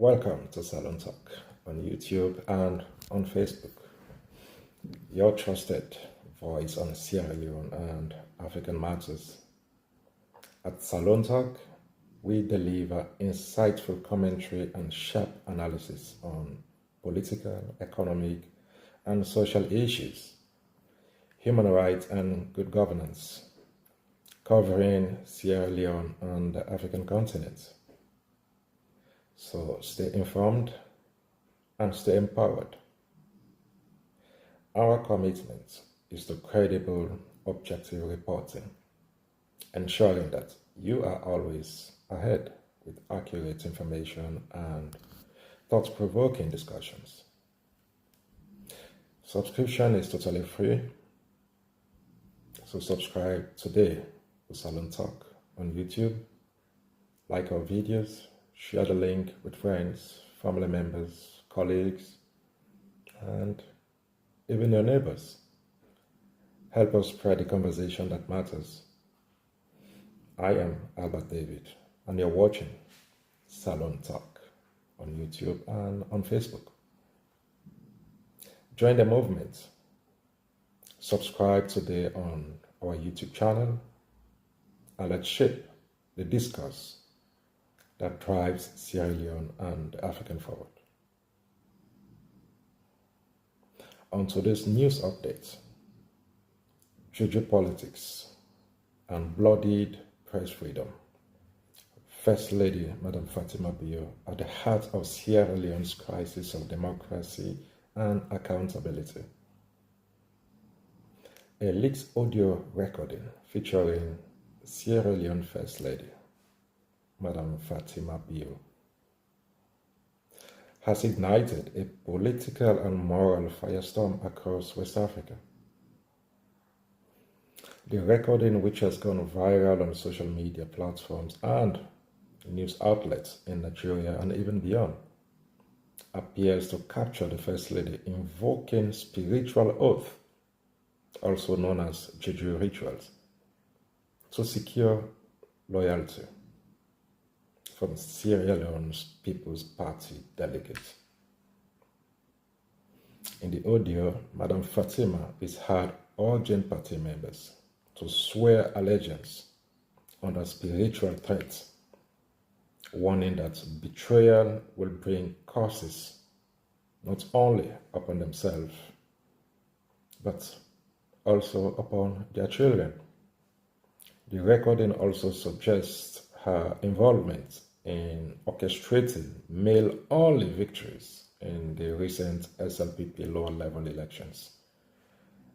Welcome to Salon Talk on YouTube and on Facebook. Your trusted voice on Sierra Leone and African matters. At Salon Talk, we deliver insightful commentary and sharp analysis on political, economic, and social issues, human rights and good governance, covering Sierra Leone and the African continent. So stay informed and stay empowered. Our commitment is to credible, objective reporting, ensuring that you are always ahead with accurate information and thought-provoking discussions. Subscription is totally free, so subscribe today to Salon Talk on YouTube, like our videos, share the link with friends, family members, colleagues, and even your neighbors. Help us spread the conversation that matters. I am Albert David, and you're watching Salon Talk on YouTube and on Facebook. Join the movement. Subscribe today on our YouTube channel, and let's shape the discourse that drives Sierra Leone and the African forward. On today's news update, Juju politics and bloodied press freedom. First Lady Madam Fatima at the heart of Sierra Leone's crisis of democracy and accountability. A leaked audio recording featuring Sierra Leone First Lady Madam Fatima has ignited a political and moral firestorm across West Africa. The recording, which has gone viral on social media platforms and news outlets in Nigeria and even beyond, appears to capture the First Lady invoking spiritual oath, also known as Juju rituals, to secure loyalty from Sierra Leone's People's Party delegates. In the audio, Madam Fatima is heard urging party members to swear allegiance under spiritual threat, warning that betrayal will bring curses not only upon themselves, but also upon their children. The recording also suggests her involvement in orchestrating male-only victories in the recent SLPP lower-level elections,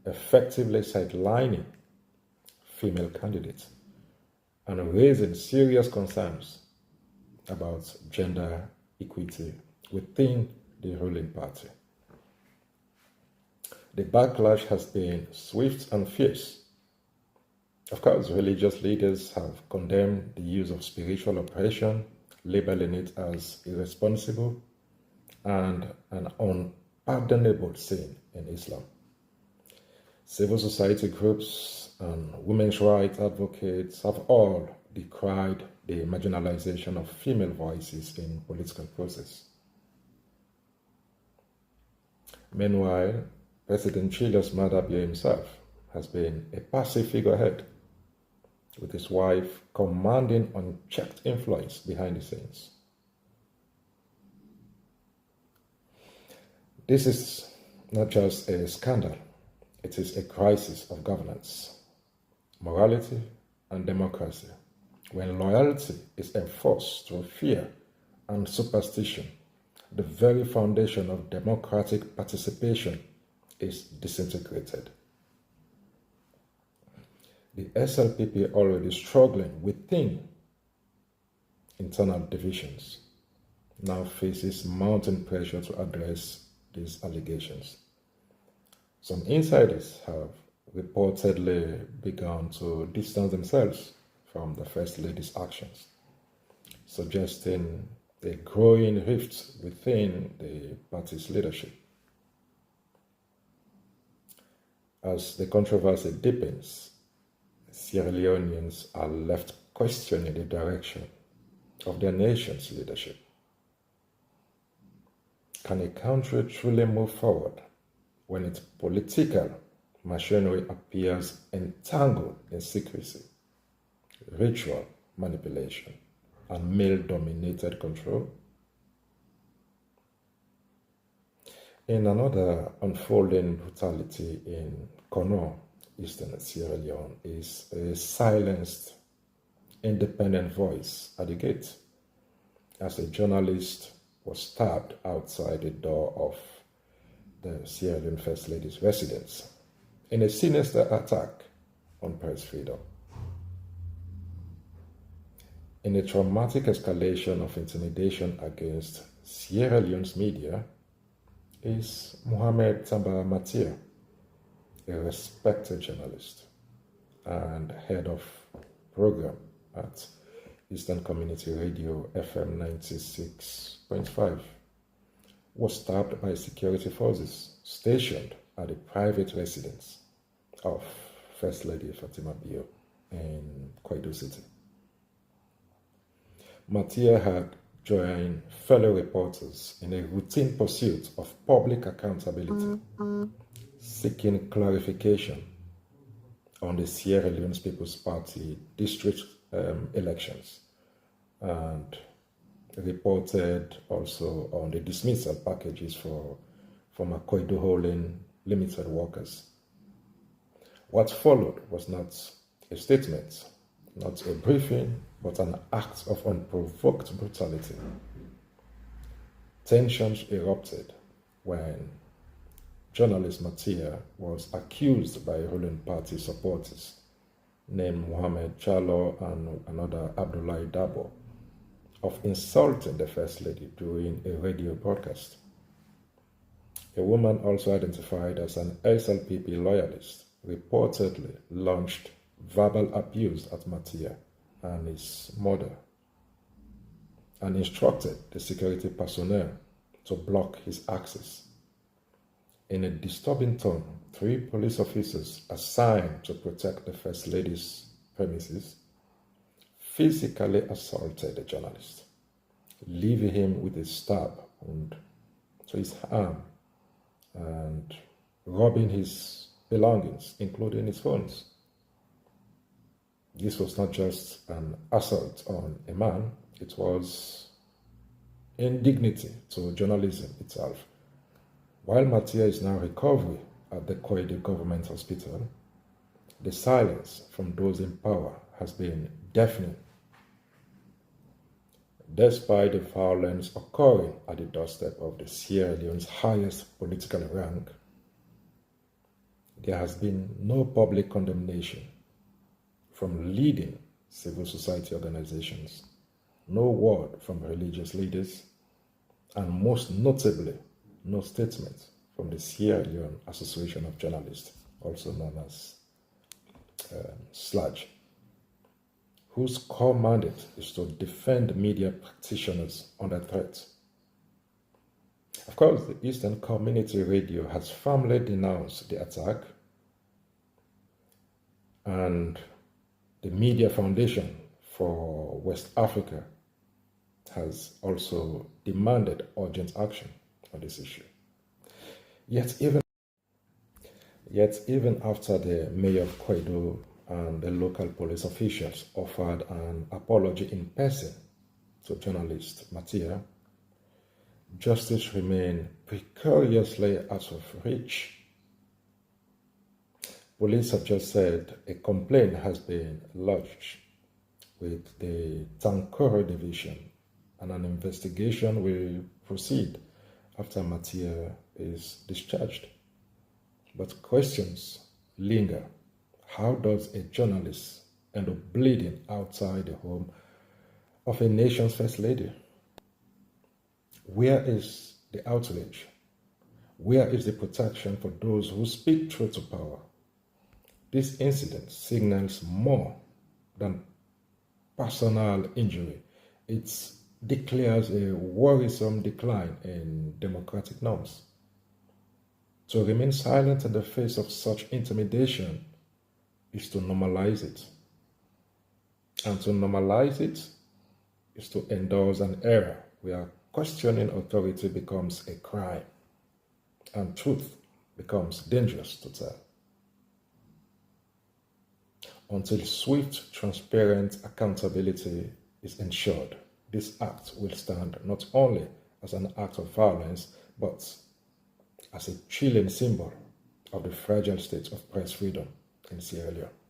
effectively sidelining female candidates and raising serious concerns about gender equity within the ruling party. The backlash has been swift and fierce. Of course, religious leaders have condemned the use of spiritual oppression, labeling it as irresponsible and an unpardonable sin in Islam. Civil society groups and women's rights advocates have all decried the marginalization of female voices in political process. Meanwhile, President Chile's Maada himself has been a passive figurehead, with his wife commanding unchecked influence behind the scenes. This is not just a scandal, it is a crisis of governance, morality, and democracy. When loyalty is enforced through fear and superstition, the very foundation of democratic participation is disintegrated. The SLPP, already struggling within internal divisions, now faces mounting pressure to address these allegations. Some insiders have reportedly begun to distance themselves from the First Lady's actions, suggesting a growing rift within the party's leadership. As the controversy deepens, Sierra Leoneans are left questioning the direction of their nation's leadership. Can a country truly move forward when its political machinery appears entangled in secrecy, ritual manipulation, and male-dominated control? In another unfolding brutality in Kono, eastern Sierra Leone, is a silenced independent voice at the gate as a journalist was stabbed outside the door of the Sierra Leone First Lady's residence in a sinister attack on press freedom. In a traumatic escalation of intimidation against Sierra Leone's media is Mohamed Tamba Mattia, a respected journalist and head of program at Eastern Community Radio FM 96.5, was stabbed by security forces stationed at the private residence of First Lady Fatima in Kwaito City. Mattia had joined fellow reporters in a routine pursuit of public accountability, seeking clarification on the Sierra Leone People's Party district elections, and reported also on the dismissal packages for Kwaito Holding Limited workers. What followed was not a statement, not a briefing, but an act of unprovoked brutality. Tensions erupted when journalist Mattia was accused by ruling party supporters named Mohamed Chalo and another Abdullahi Dabo of insulting the First Lady during a radio broadcast. A woman also identified as an SLPP loyalist reportedly launched verbal abuse at Mattia and his mother and instructed the security personnel to block his access. In a disturbing tone, 3 police officers assigned to protect the First Lady's premises physically assaulted the journalist, leaving him with a stab wound to his arm and robbing his belongings, including his phones. This was not just an assault on a man, it was indignity to journalism itself. While Mattia is now recovering at the Kwaito Government Hospital, the silence from those in power has been deafening. Despite the violence occurring at the doorstep of the Sierra Leone's highest political rank, there has been no public condemnation from leading civil society organizations, no word from religious leaders, and most notably, no statement from the Sierra Leone Association of Journalists, also known as SLAJ, whose core mandate is to defend media practitioners under threat. Of course, the Eastern Community Radio has firmly denounced the attack, and the Media Foundation for West Africa has also demanded urgent action on this issue. Yet even after the mayor of Kwaito and the local police officials offered an apology in person to journalist Mattia, justice remained precariously out of reach. Police have just said a complaint has been lodged with the Tankoro Division, and an investigation will proceed after Mattia is discharged. But questions linger. How does a journalist end up bleeding outside the home of a nation's First Lady? Where is the outrage? Where is the protection for those who speak truth to power? This incident signals more than personal injury. It declares a worrisome decline in democratic norms. To remain silent in the face of such intimidation is to normalize it. And to normalize it is to endorse an era where questioning authority becomes a crime, and truth becomes dangerous to tell. Until swift, transparent accountability is ensured, this act will stand not only as an act of violence, but as a chilling symbol of the fragile state of press freedom in Sierra Leone.